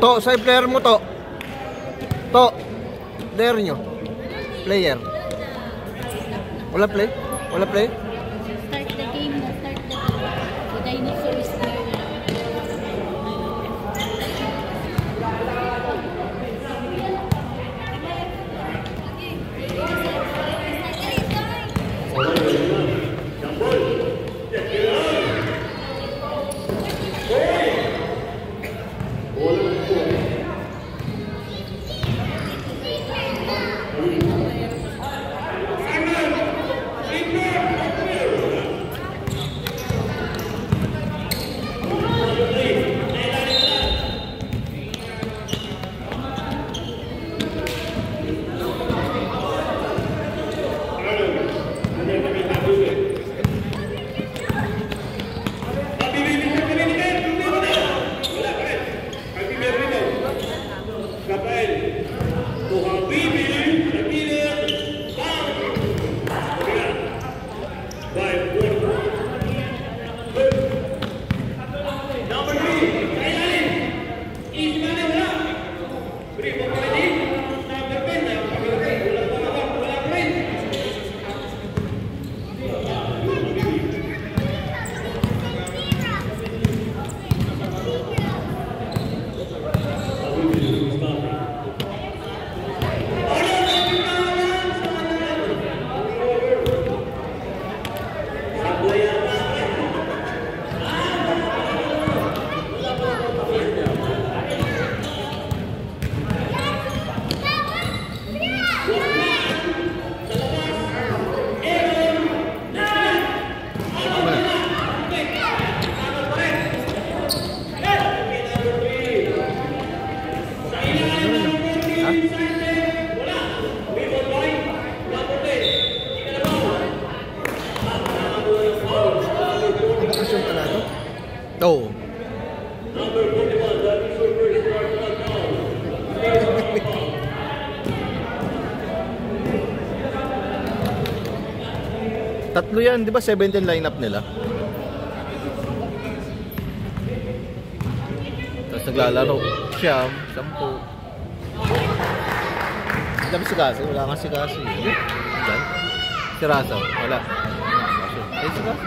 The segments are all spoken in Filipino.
To, sa player mo to. To. Player nyo. Player. Wala play? Wala play? Start the game na. Start the game. The dinosaur is there. Oh. Tatlo yan, di ba 17 lineup nila? Tapos naglalaro siya, 10. Hindi si Kasi, wala nga si Kasi. Diyan. Si Rasa, wala. Eh, si Kasi.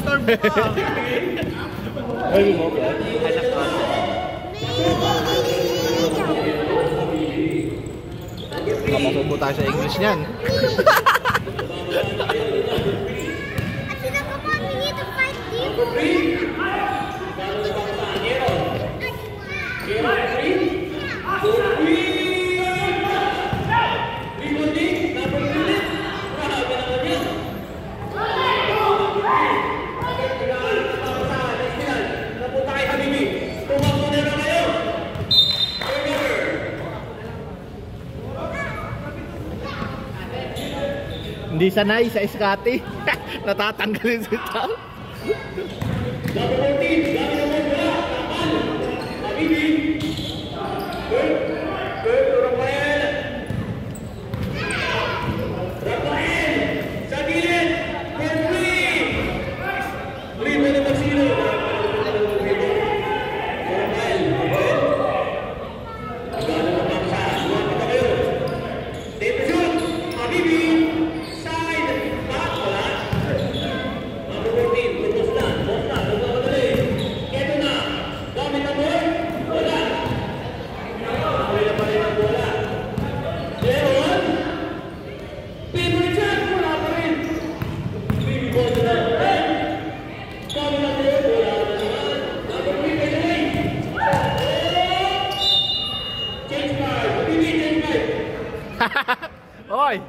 storm pa. Ay, mo ba? Ay, na-cross. Kapasubo tayo sa English niyan. Hindi sanay sa Scotty. Natatanggalin si Tal. Oy!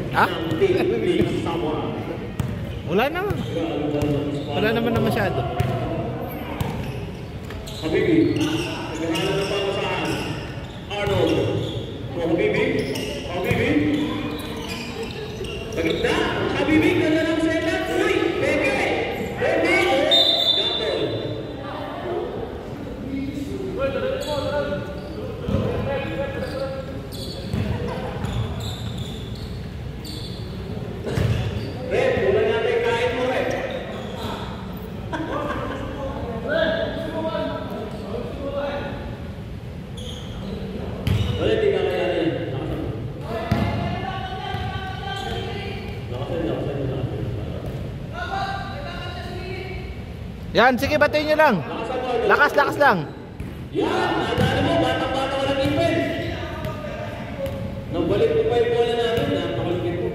Ha? Wala naman. Wala naman na masyado. Habibi, naghahanap ng pamasahan. Arnold. Habibi. Habibi. Pagkita. Habibi, ganda ng setup. Uy, Bebe. Bebe. Gamble. Rep, wala natin kain mo, Rep. Wala, di ka kaya rin. Yan, sige, batiin nyo lang. Lakas, lakas lang. Yan, nadali mo, batang-bata walang defense. Nagbalik mo pa yung bola namin, napakalagin mo.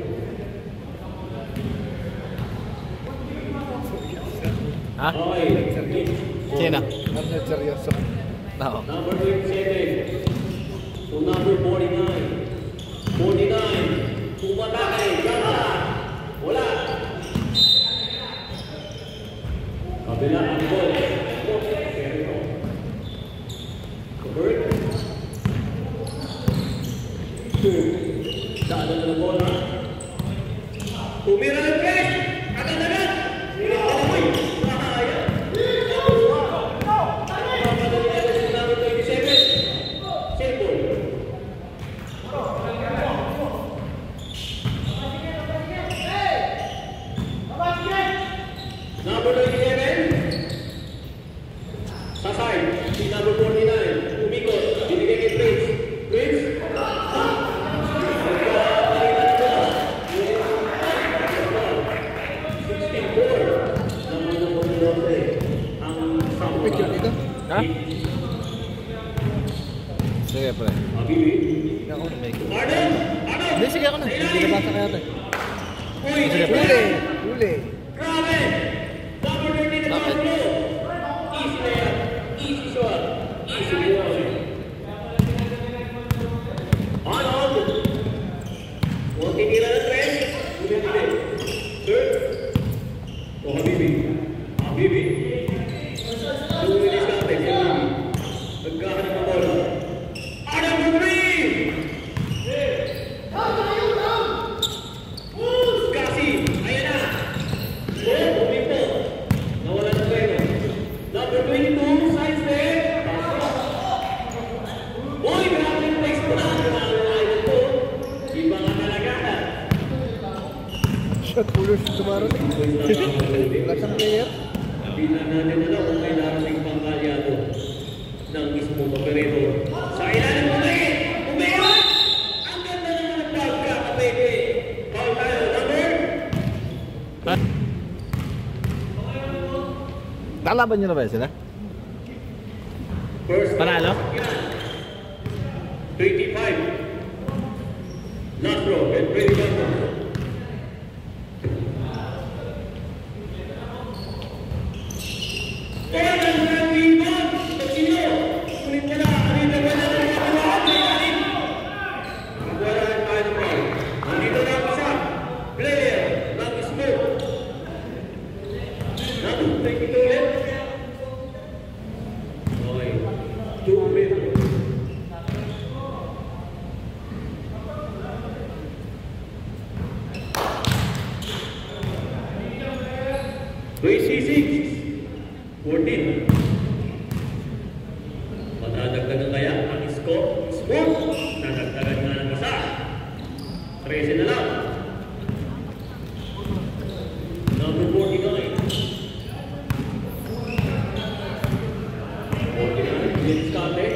Ha? Okay. Sino? Seryoso. Oo. Number 27 to number 49. 49. Tumatake. Gata. Wala. Kabila ang ball. Covered. Daan na ng bola. Tumira ng press. Agad-agad. Uy. Mahaya. Number 27. Simple. Number 27. Sasay. Si number 49. Umikot. Binigay kay Prince. Prince. Picture dito. Ha? Sige, pre. Ako na may Arden! Hindi, sige ako na. Hindi nabasa kaya ito. Uy! Huli! Huli! Grabe! Number 13 na Bakit? Pablo! Easy na yan. Easy shot. Easy ball. Shot pulos dumarating. Wala siyang player. Hindi na natin alam kung may narating pang kalyado ng mismong operator. Sa ilalim mo ngayon, umayon! Ang ganda naman ng foul ka, kapete. Foul tayo, number? Nakalaban nyo na ba sila? First Panalo? 25. Last row, get ready, number. Madadagdagan kaya ang score? Score? Nadagdagan nga ng isa. 13 na lang. Number 49. 49. Vince Cate.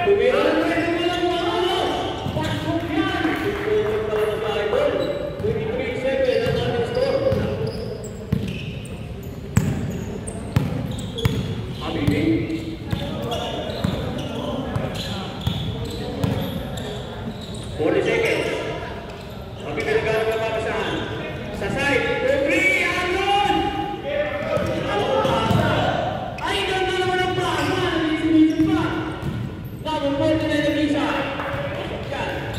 Tumira na pwede mo lang mga ano. Pasok yan. Tumira pala na sa idol. 23-7 ang ating score. Habibi. 40 seconds. Habibi nagkaroon ng papasahan. Sa side. Referee, Alon! Ay, ganda naman ang pasa. Nagsisimisi pa. Number 49 na visa. Pasok yan.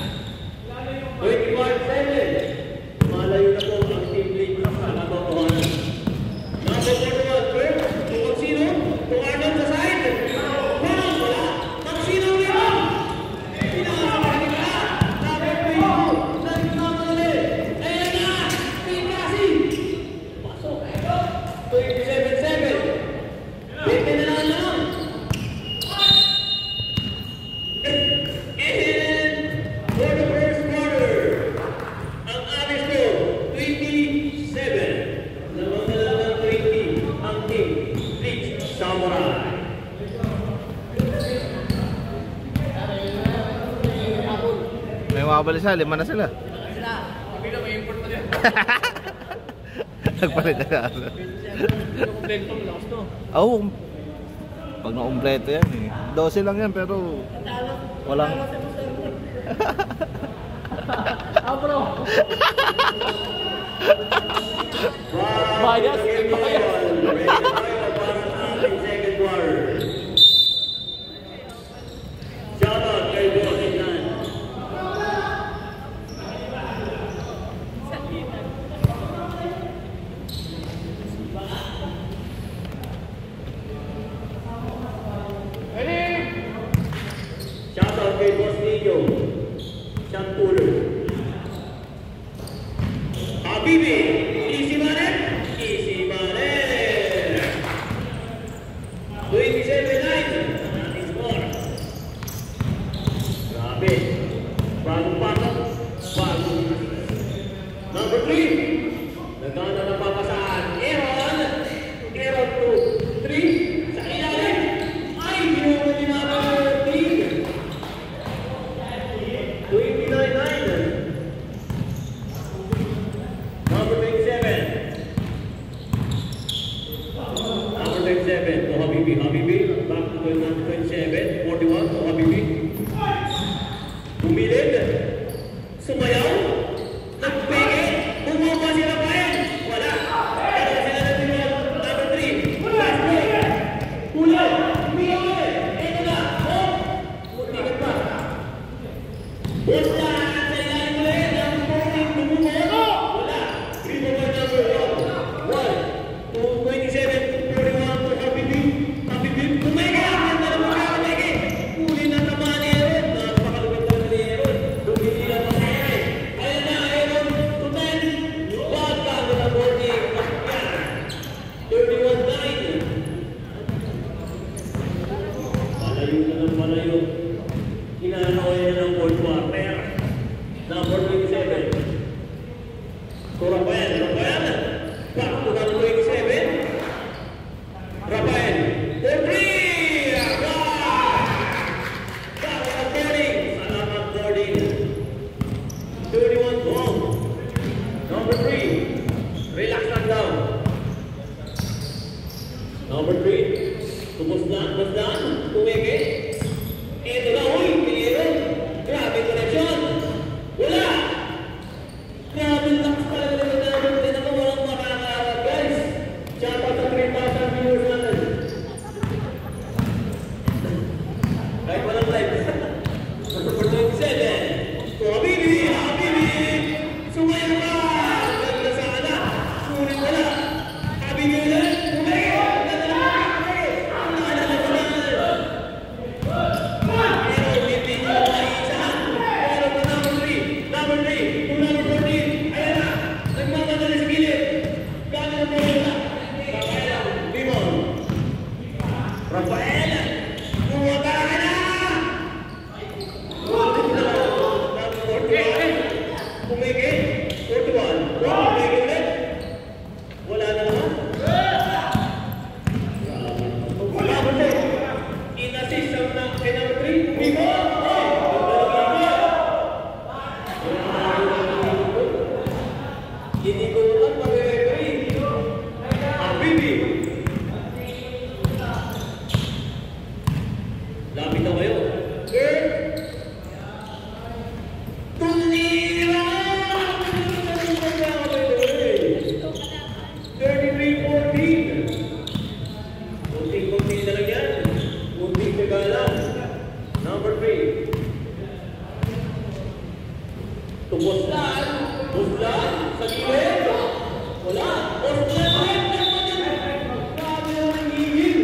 25-7. Malayo na po ang team league sa katotohanan. Number 41, Kurt. Tungkol sino? Kung Arnold sa side. Walang wala. Magsino rin. Pinakasama nila. Number 3, nagmamadali. Ayan na. Pinasi. Pasok. 27-7. 20 na lang. And for the first quarter, ang average score, 27. Dalawang na lang ng 20 ang team Bleach Samurai. May makabalisa, 5 na sila. Nagpalit na ka. Oo. Pag na-umpleto yan eh. 12 lang yan pero walang... Bias. Ready tayo para sa ating second quarter. Shout out kay Boss Ignan. Shout out kay Boss Nino. Sean Puller. Habibi. Easy Manet. Easy Manet. 27-9. Ang ating score. Grabe. Bagong pasok. Bagong number 3. Nagana na papasahan. Aaron. Aaron 2. 3. Sa ilalim. Ay, ginawa ni number 3. 29-9. Number 27. Number 27 to Habibi. Habibi, back to number 27. 41 to Habibi. Bumilid. Sumayaw. Nagpege. Bumaba sila pa rin. Wala. Pero sila na sila. Number 3. Last break. Kulay. Umiyaw. Ito na. Oh. Tingin pa. Basta. Sa ilalim mo rin. Ang morning. Bumaba. Wala. Rebound number 1. 27 to 41 to Habibi. Habibi. Tumega. Ang ganda ng mga kamegi. Uli na naman ni Aaron. Napakalupit naman ni Aaron. Dumili na pa si Aaron. Ayan na Aaron. To 10. Bad bago na boarding. 31-9. Palayo na ng palayo. Inaanoy na ng fourth quarter. Number 27. Turapan. Boslan. Boslan. Sa gilid. Wala. Boslan. Grabe naman higil.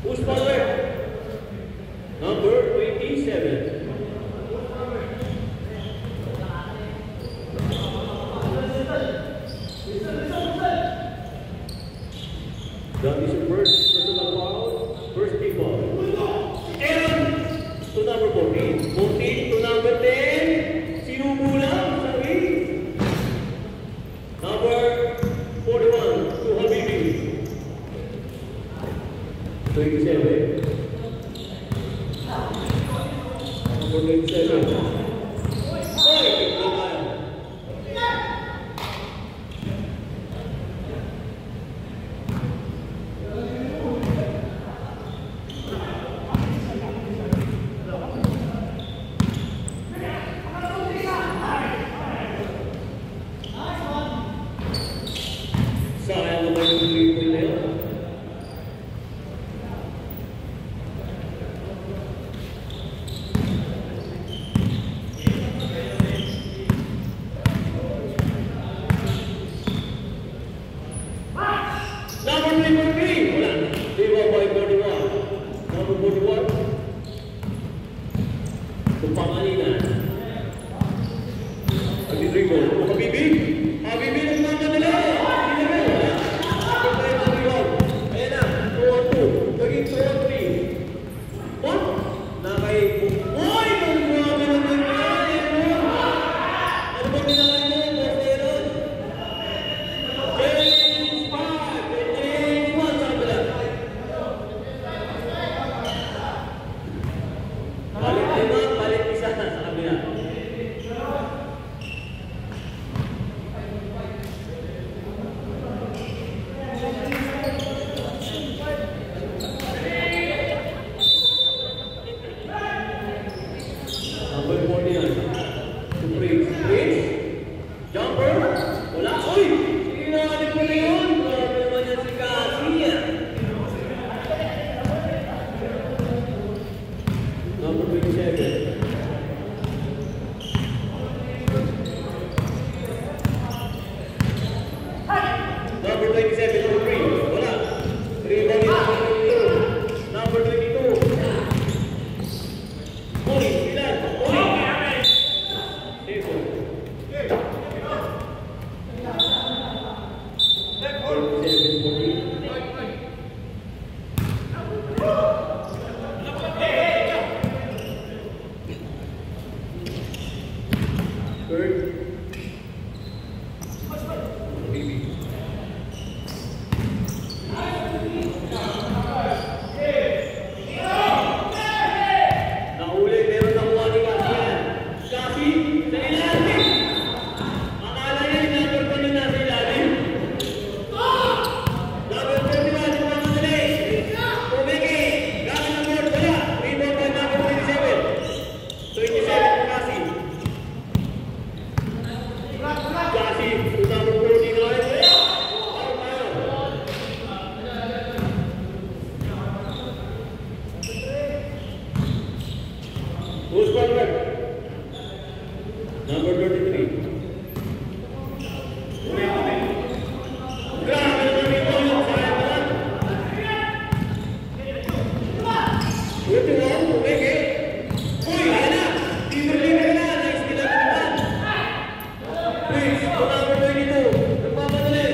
Who's power? Number 27. That is the first personal foul. First people. And to number 14. 14 to number 10. Sinubulang. Sorry. Number 41 to Habibi. 27. Number 27. Sayang naman yung triple na yun. Number 343. Wala. Diba by 41. Number 41. Tumpangalinan. Pag-dribble. Habibi. Habibi nagmamadala. Balik isa sa kabila. Number 49. To Prince. Jumper. Wala. Uy! Sinangalit ko na yun. Grabe naman yan si Cassie. Number 27. Number 27 to 3. Wala. 3 ball number 22. Uy! Ilan? Uy! Table. 27 to 3. Third. Baby. Nahuli, meron na kuha ni Cassie. Cassie, sa ilalim. Akala niya, number 1 na nasa ilalim. Number 41, yung mga madali. Pumiki. Gamit ang board, wala. Rebound by number 27. 27 to Cassie. Cassie to number 49. Who's forward? Number 33. Grabe naman ito yung sayang naman. 21, Pumiki. Uy, yan na. Libre-libre na. Nice nila naman. Please, to number 22. Nagmamadali.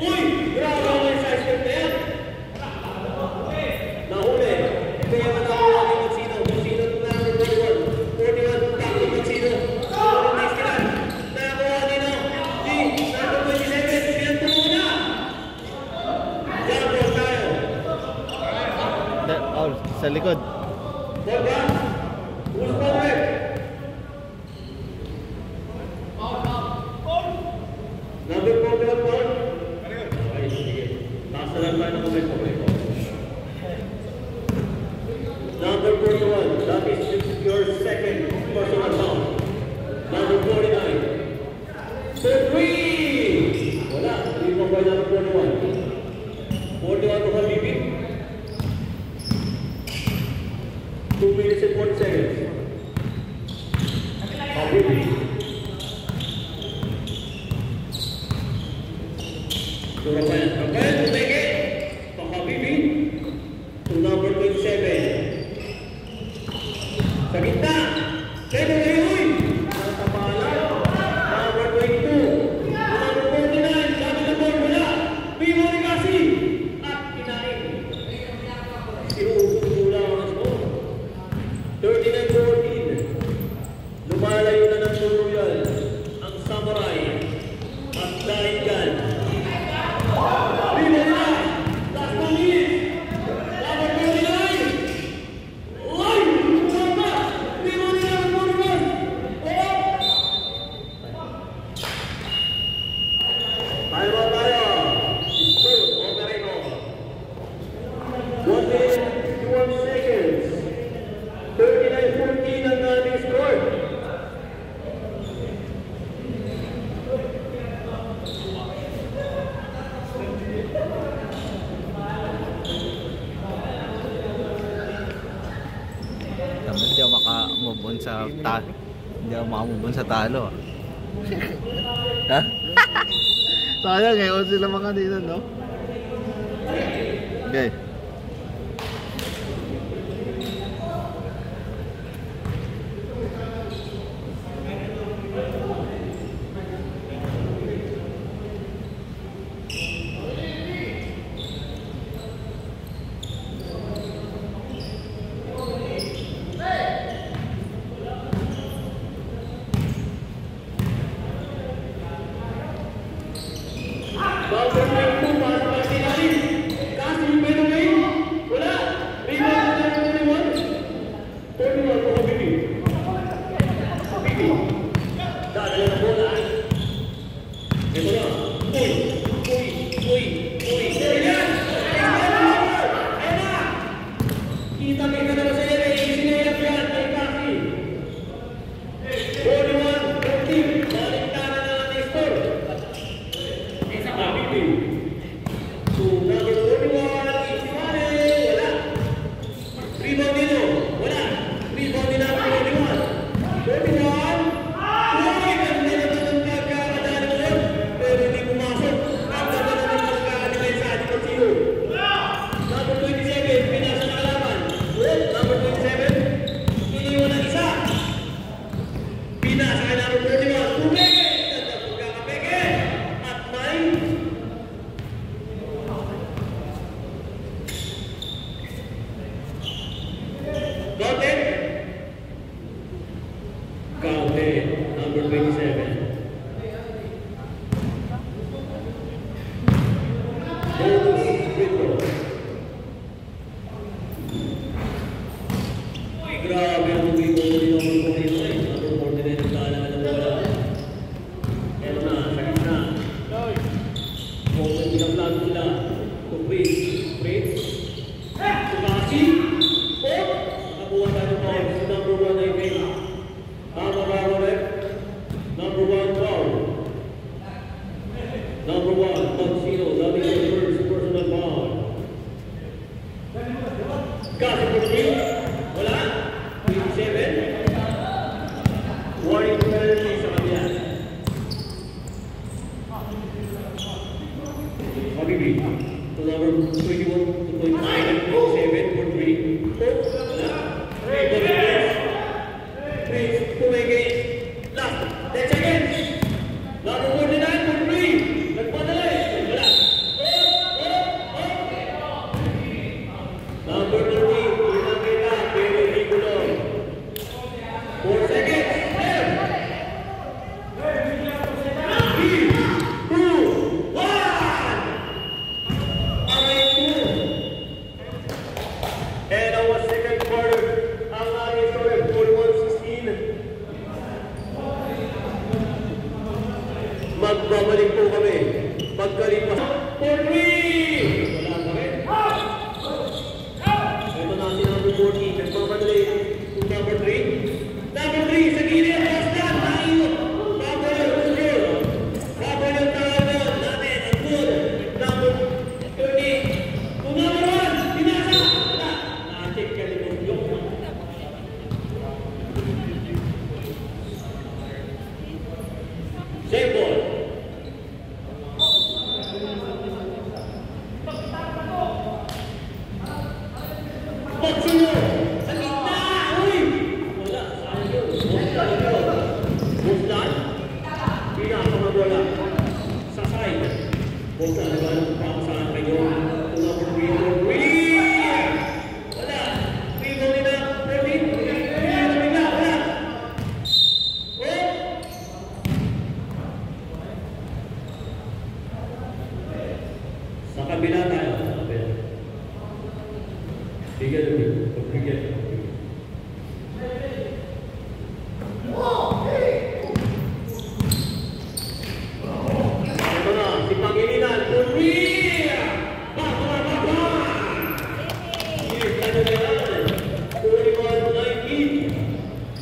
Uy! Grabe naman yung size na yan. Nahuli. Kaya manakuha ni Matsino. Matsino to number 41. 41, back to Matsino. Nice nila. Nakakuha nila. Number 27. Siyanto muna. Jump ball tayo. Foul sa likod. Ball back. Who's forward? Number 41 ball. Ay, sige. Nasa lang tayo ng moment po. Number 41. That is your second personal foul. Number 49. So 3! Wala. 3 mo by number 41. 41 to Habibi. 2 minutes and 40 seconds. Rafael Tumeke to Habibi to number 27. Sa gitna, Pedro Leoy, Natapala, number 22, number 49, sabi na board mula, Pimo Rigasi, at kinain. Sinuusok mula ang score. 39-14. Lumalayo na ng Royal ang Samurai at Daingan. Pimo Rigasi, last 2 minutes, number 49. Oy! Sumpa! Pimo Rigasi, number 41. Tayo tayo. Good, Operino. 1 minute, 51 seconds. 39-14 ang nating score. Hindi ako maka-move on sa talo. Hindi ako maka-move on sa talo. Ha? Sayang eh, o sila mga dito, no? Okay. Number 22, para sa sinalim. Kasi Pedro Leoy, wala. Rebound na 41. 41 po Habibi. Habibi. Dadala na bola. Ito na. Uy. Ayan! Ayan na! Kita-kita na ba sa ere? Isinayap yan kay Kasi. 41-14. Baliktaran na natin score. Habibi. To number 41, Isimane, wala. Rebound dito, wala. Rebound din ang 41. 41. Uy, ganda na ng pagkakadali mo yun. Pero hindi pumasok. Ang ganda na ng pagkakadali sa ating Patsino. Number 27, pinasa na kalaban. Number 27, iniwan ang isa. Pinasa kay number 31. Tumeke! Ganda pagkakapeke. At may Gaute, number 27. Bonus free throw. Uy, grabe ang umigo ni number 49. Number 49 ang kaalangan ng bola. Eto na, sa gitna. Open ng plan nila. To Fritz. Sumasi. Nakakuha tayo ng foul. Si number 1 ay May. Tama ba, Robert? Number 1 foul. Number 1, Patsino. That is the first personal foul. Kasi for 3. Wala. 27. Warning penalty sa kanya. Habibi. To number 21 to 29 and 27 for 3. Wala. 3 for the Chris Tumeke. Last. 10 seconds. Number 49 for 3. Nagpadalay. Wala. Number 30. Pinakita. Pero Niculo. 4 seconds. 3, 2, 1. Aray 2. And our second quarter, ang ating score 41-16. Basta naman ang saan kayo. Number 3 for 3. Wala. 3 ball nila. 13. Wala. Sa kabila tayo. Sa kabila. Bigyan ulit. Pagbigyan. Ito na, si Pangilinan. Korea! Baka! Yes, ano na yan? 41-19.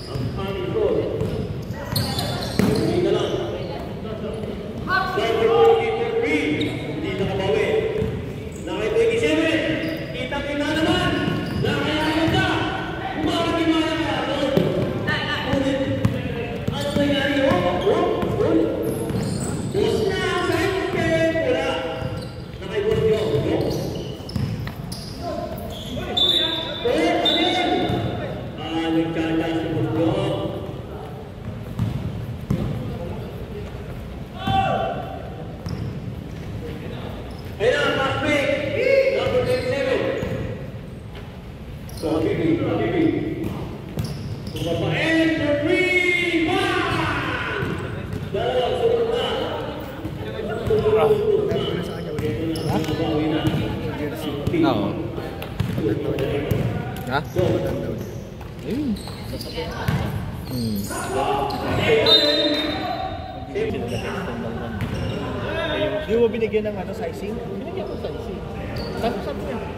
Ang pangin ko. Hindi na lang. Number 43. Hindi nakabawi. Nakay 27. Kita-kita naman. Nakayayag na. Kumakakimaya ka. Ano nangyari? Boss na sa inyo. Wala. Nakay-boss nyo. Ano yan? Nagkala si boss nyo. Ayun na, fast break. Number 27. So, Habibi. Tumapain for 3. Bang! Dalawang sunod na. Sa kanya ulit. Nabawi na. Oo. Ha? So, Ayun. Di mo binigyan ng ano, sizing? Binigyan ko size. Sabi niya, sabi niya mga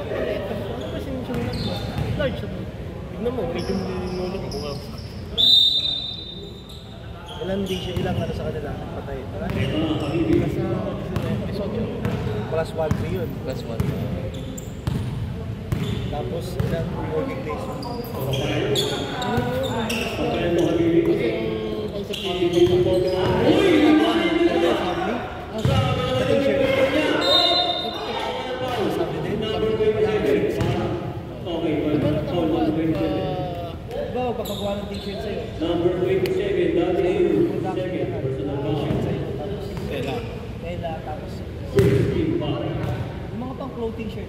paleta. Ano ba sinusunod mo? Large ako. Tignan mo, medium nilulog ko nga. Ilan din siya, ilang ano sa kanila? Patay. Nasa episode yun. Plus 1 3 yun. Plus 1. Tapos ilang working days. Ikaw, papagawa ng t-shirt sa'yo. number 27, that is second personal foul. Kaya tapos 16 foul. yung mga pang clothing shirt.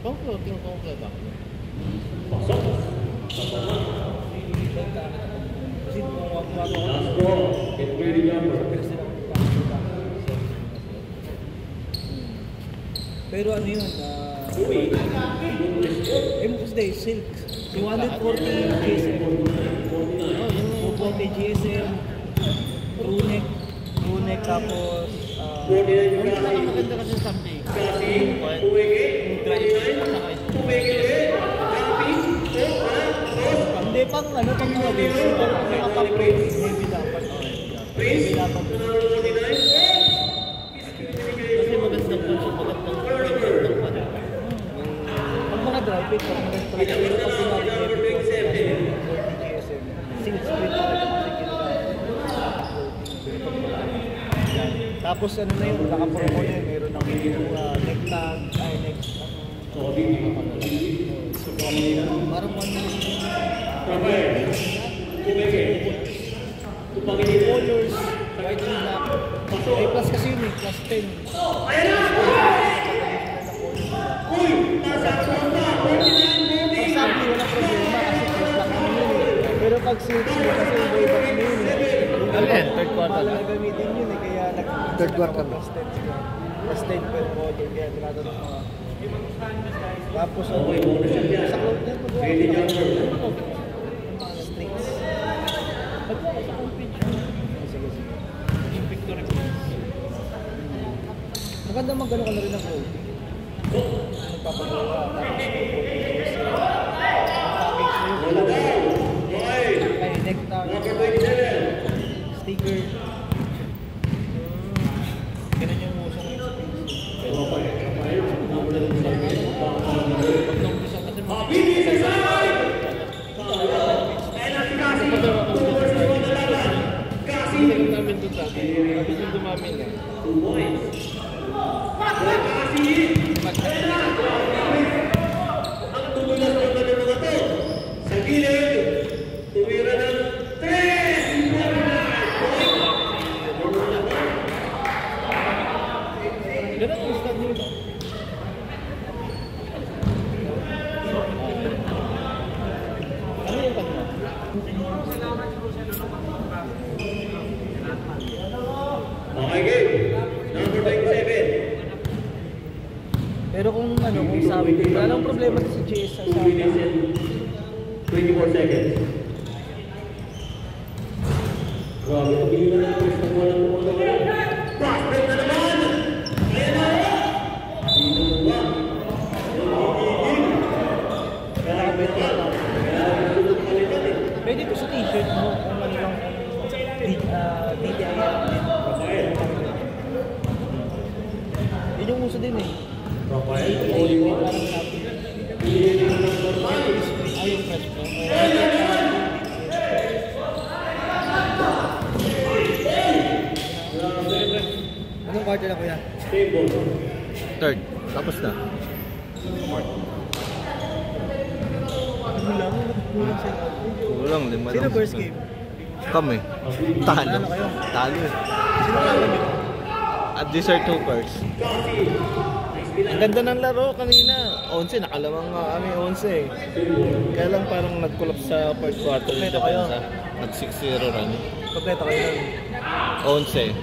Pang-floating ko ba? Pasok. Kasi kung wag Last ball. Get ready, number. pero ano yun, kasi silk. 240 GSM. 240 GSM. Crew neck tapos 49 Maganda kasi something. Kasi, Uwege, 49, Uwege ulit, Happy, hindi pang ano, pang mga basic. Mga pang heavy dapat. Prince, dapat. number 49, Kasi maganda po siya, magandang pala. Pag mga dry fit, pag mga dry fit, pag pinari heavy fit, 40 GSM. Silk split talaga kasi tapos ano na yun, nakapromo na yun, meron ng neck tag, neck parang 1 minute. Rafael, Uwege, Tupangin Colors, white and black. Plus kasi yun plus 10. Ayan na! Uy! Nasa konta! 49, Pag sabi, wala problema kasi plus black naman yun pero pag silk kasi iba-iba kami yun Ano yan? Third quarter Wala na? na gamitin yun kaya Third quarter na. plus 10 sila. Plus 10 per model kaya tinatanong ko. Tapos sa cloth na magawa Ready, ko jumper. mga strings. Magawa ko sa homepage. Sige. Yung picture ko. Maganda mag-ano ka na rin ng clothing. Magpapagawa tapos Wala daw! Okay! kay neck tag, Number 27, sticker. Ganun yung uso ng Habibi sa side! Ayan na si Kasi! Towards the one na laban! Kasi! Hindi namin doon sa akin. Sabi yung dumami na. 2 points! Kasi! Ayan na! Okay, game. Number 27. Pero kung ano, kung sabi ko, wala lang problema sa GS sa 2 minutes and 24 seconds. Grabe, pagbilan na ng ng walang kumagawa. Prospect na naman! Ayan na! Sino ba? Grabe ka. Pwede ko sa t-shirt mo kung ano lang DTI. Yun yung uso din eh. Rafael, DTI yung parang sabi. Ayong fresh mo. Anong quarter na kuya? stable. Third. Tapos na. Kulang sila. Kulang, 5 Sino lang. first game? Kami. Talo. Ano kayo? Talo eh. Sino kalaban nyo? At these are 2 first. Ang ganda ng laro kanina. 11, nakalamang nga kami 11 eh. Kaya lang parang nag-collapse sa first quarter. Kompleto kayo? Nag 6-0 run. Kompleto kayo nun. 11.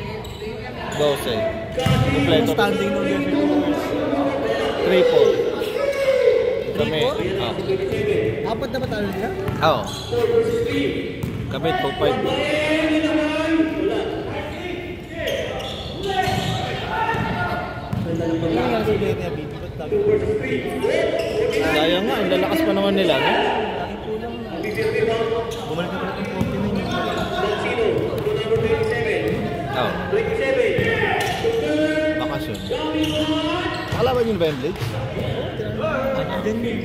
12. Yung Kompleto. standing nung Jeffrey Lewis. 3-4. Kami. Ah. Apat na matalo nila? Oo. Kami 2-5. Ano yung nga sa Gaya niya, Bibi? Ba't tabi? Sayang nga, ang lalakas pa naman nila. No? Laki kulang na. Bumalik na pala itong 49 yung Oo. Bakasyon. Nakalaban yun ba yung Blades? Then yun.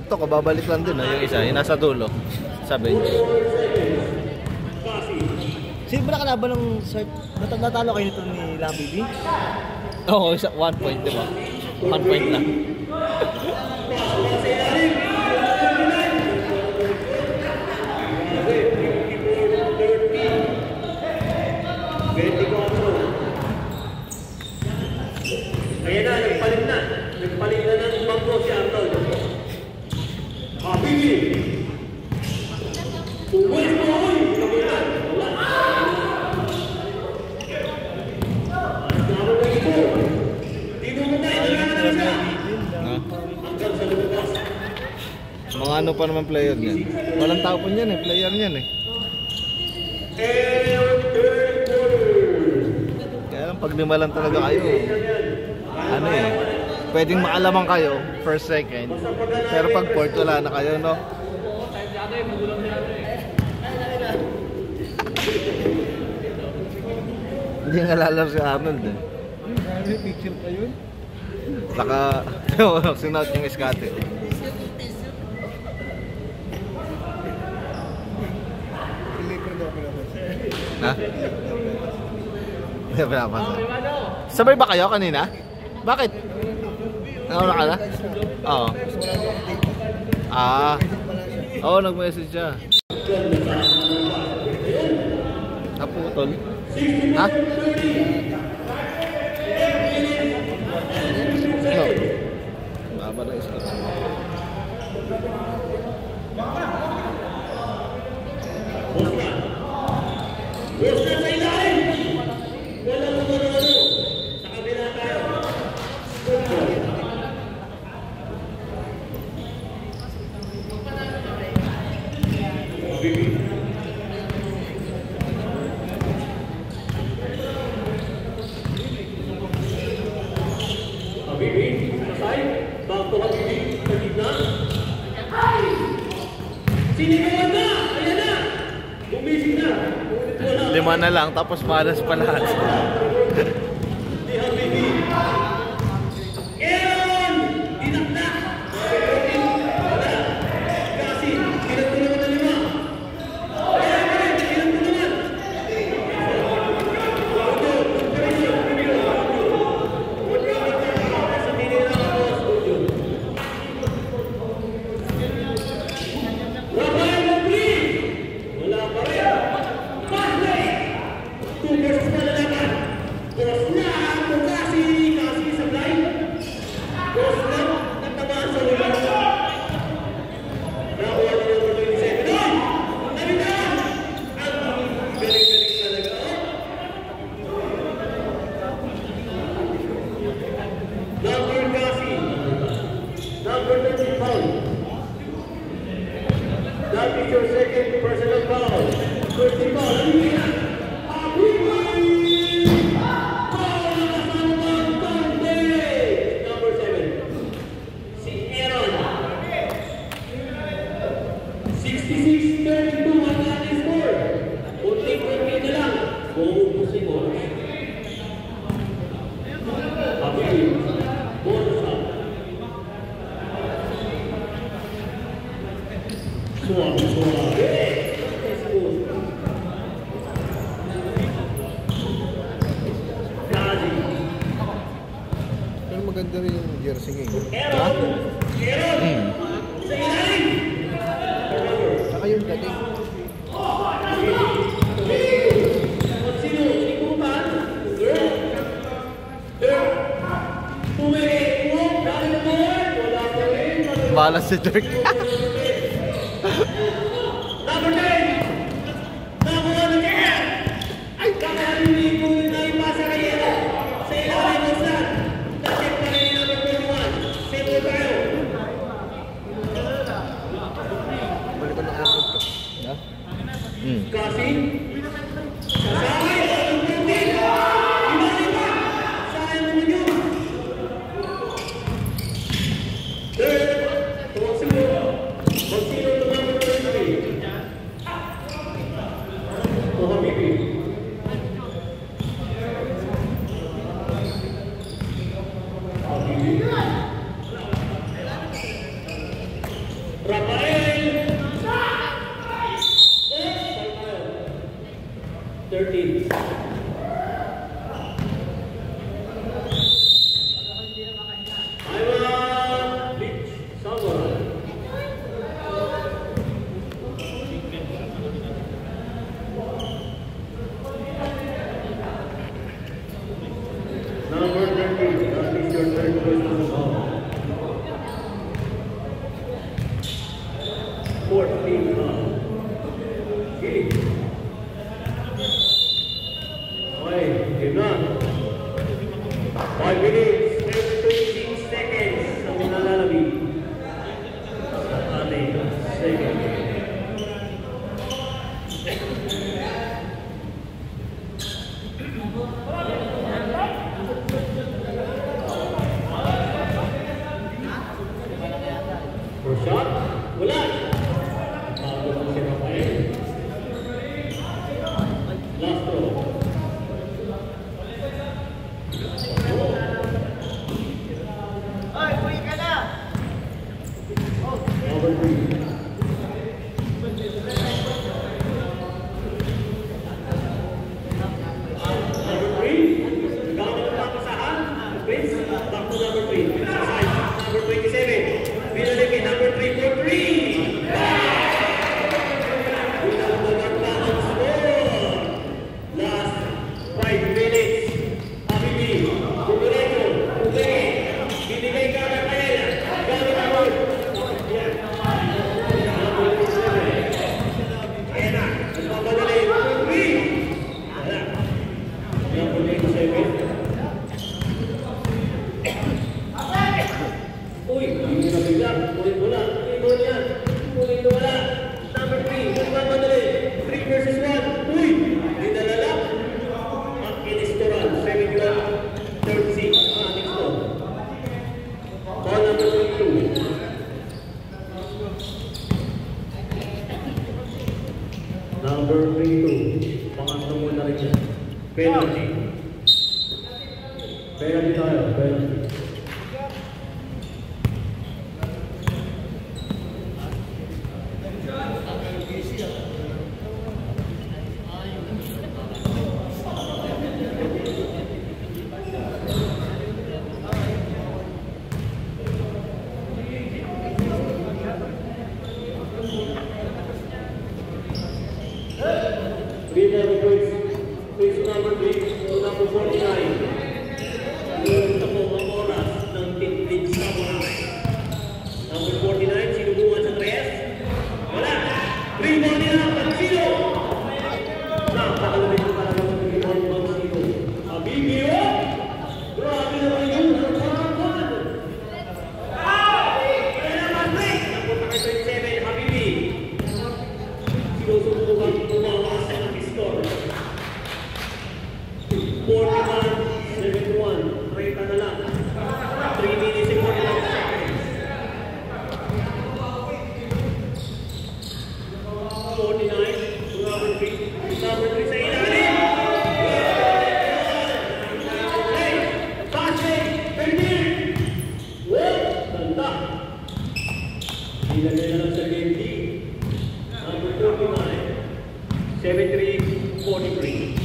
Ito, kababalik lang din. Yung isa, yung nasa dulo. Sa bench. Sino ba nakalaban ng cert? Natalo kayo nito ni Lambi B? Oo, 1 point, di ba? 1 point lang. Ayan na, nagpalit na. Nagpalit na ng bangko si Arnold. Habibi! Uwis mo ako! Kapitan! Wala! Naman na ito! Dito mo na, inalaman na siya! Hanggang sa lumabas. Mga ano pa naman player niyan. Walang tao po niyan eh, player niyan eh. Kaya lang pag limalan talaga kayo, ano eh, pwedeng makalamang kayo, first, second. Pero pag fourth, wala na kayo, no? Hindi nga lalaro si Arnold eh. May picture pa yun? Saka, sinuot yung iskate. Ha? Hindi pinapansin. Sabay ba kayo kanina? Bakit? Nauna ka na? Oo. Oo, nag-message siya. Naputol. Ha? No. Baba na iskot. Bus na sa ilalim! Walang ano-ano. Sa kabila tayo. Habibi, masay. Back to Habibi. Sa gitna. Sinigawan na! Ayan na! Bumisig na! Lima na lang, tapos malas pa lahat. Di Habibi. Aaron! Dinaknak! Wala! Kasi, pinagtulungan na 5. Kaya ka rin, pinagtulungan! Sa tinira ako sa studio. Rafael Mabri! Wala pa rin! Pasley! 2 versus na lalaban. Cross That is your second personal foul. First foul. Number 7. Si Aaron. 66-32 ang ating score. Kunting-kunting na lang. Buubusin mo. Abib. Bonus up. Suave. Kazi. Pero maganda rin yung jersey ngayon. Aaron. Sa ilalim. Saka yung dating. Sino? Ikupan? Tumingin. Dahil na board. Wala pa rin. Balas si Dirk. Number 10. Nakuha na niya. Ay, kakarinig ko na ipasa kay Ella. Sa ilalim ng saan. Nakit pa rin yung number 21. Sino tayo? Balik ko na airport ko. Ha? Kasi, kasama yung putin. Ibalik pa. Sayang naman yun. Third. Magsino ng number 23. O Habibi. Habibi. Rafael. 13. Aywa. Beach. Samurai. Number 13, that is your third personal foul. 14 foul. Gili. Okay, game na. 5 minutes and 26 seconds ang nalalami sa ating second game. First shot, wala. Bago lang si Rafael. Last throw. Number 3. Number 3. Gamit ang papasahan. Prince, back to number 3. Exercise, number 27. Pinalik kay number 3 for 3. Last 5 minutes. Habibi, Bubureto, Bugay, binigay ka na kaya. Gamit ang board. Ayan na, nagpapadali. For 3. Wala. Number 27. Uy, hindi na bigla. Ulit wala. Ulit yan. Ulit wala. Number 3. Nagpapadali. 3 versus 1. Uy, dinalala. Ang inistoran. 71-36. Next ball. Ball number 22. Number 22. Pangatlo muna rin yan. Penalty. Penalty tayo. Penalty. Winner please number 3 to number 49. Yung tapong ang oras ng Tintig Samurai. Number 49, sinubukan sa 3. Wala. 3 ball nila, Pansino. Napakalamig ko talaga sa 3 ball, Pansino. Abibio. Grabe naman yun. Kaya naman, break. Napunta kay 27, Habibi. 49 to number 3. Number 3 sa ilalim. Passing, Ferdinand. Ganda. Ilagay na lang sa game D. Number 49. 73-43.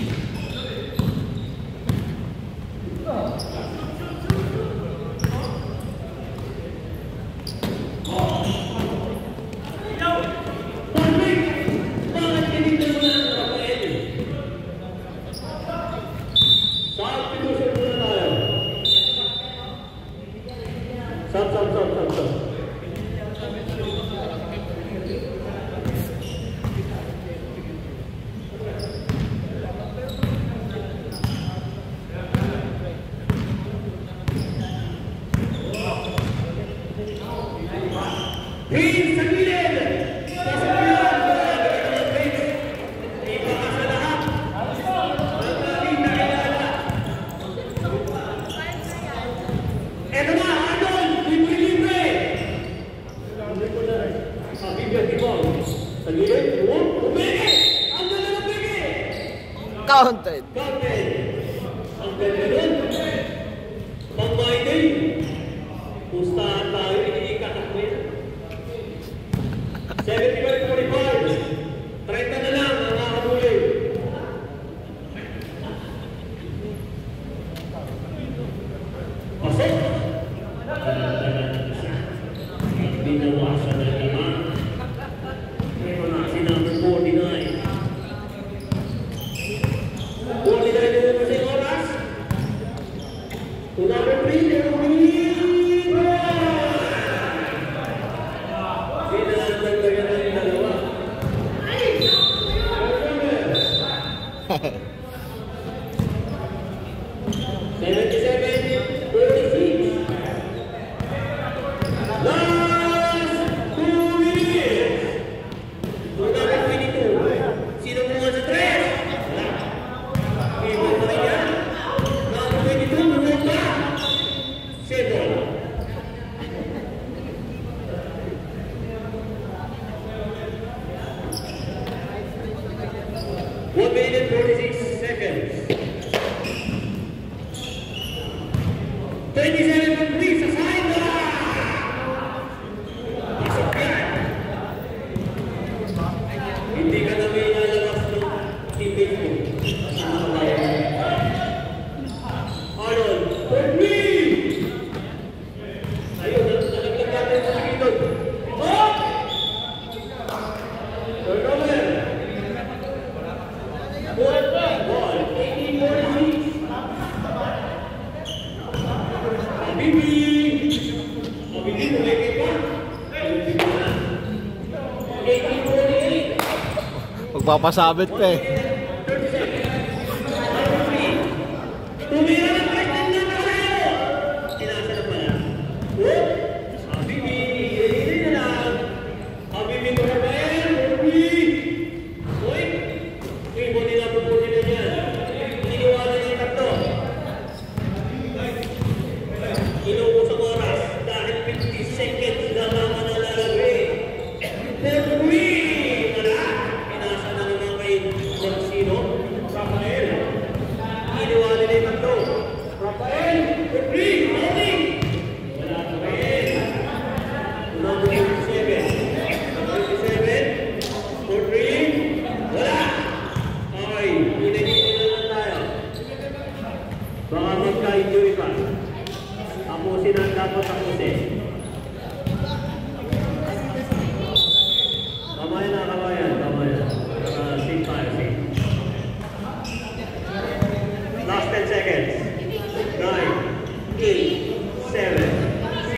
Counted. Ang ganda nun. Pang-buy din. Pustahan tayo, hindi ikatakbo yan. 75-45. 30 na lang ang nakakabuli. Pasok. Binawasan na lima. Ito na si number 49. 49 na kasi oras. To number 3, they're winning. Pinagdagdagan na yung dalawa. 77-46. Last 2 minutes. To number 22. Sino muna sa 3? Ibig pa rin yan. Number 22, Murota. 7. One minute, 46 seconds. 27 from 3 sa sideline. Pasok yan. Hindi ka na may lalabas ng teammate mo. Arnold, for 3! Ayun, nalaglag natin sa likod. Oh! Turnover. Ball, 18-46. Habibi, umekit pa. 18-48. Magpapasabit pa eh. Tumira ng pregnant na tayo! Sinasa na pala. Whoop! Habibi, hindi na lang. Habibi ko na ba yan? Habibi! Uy! Uy, buti na puputi na yan. Iniwala niya yung tatlo. Inuubos ang oras dahil 50 seconds na mga nalalagay. Habibi! Wala! Pinasa na naman kay Sino? Rafael. Iniwala niya yung tatlo. Rafael! Habibi! Holding! Wala Rafael. Number 27. Number 27. For 3. Wala! Okay, pinagigil na lang tayo. Baka magka-injury pa. Tapusin ang dapat tapusin. Kamay na, kamayan. Safe tayo, safe. Last 10 seconds.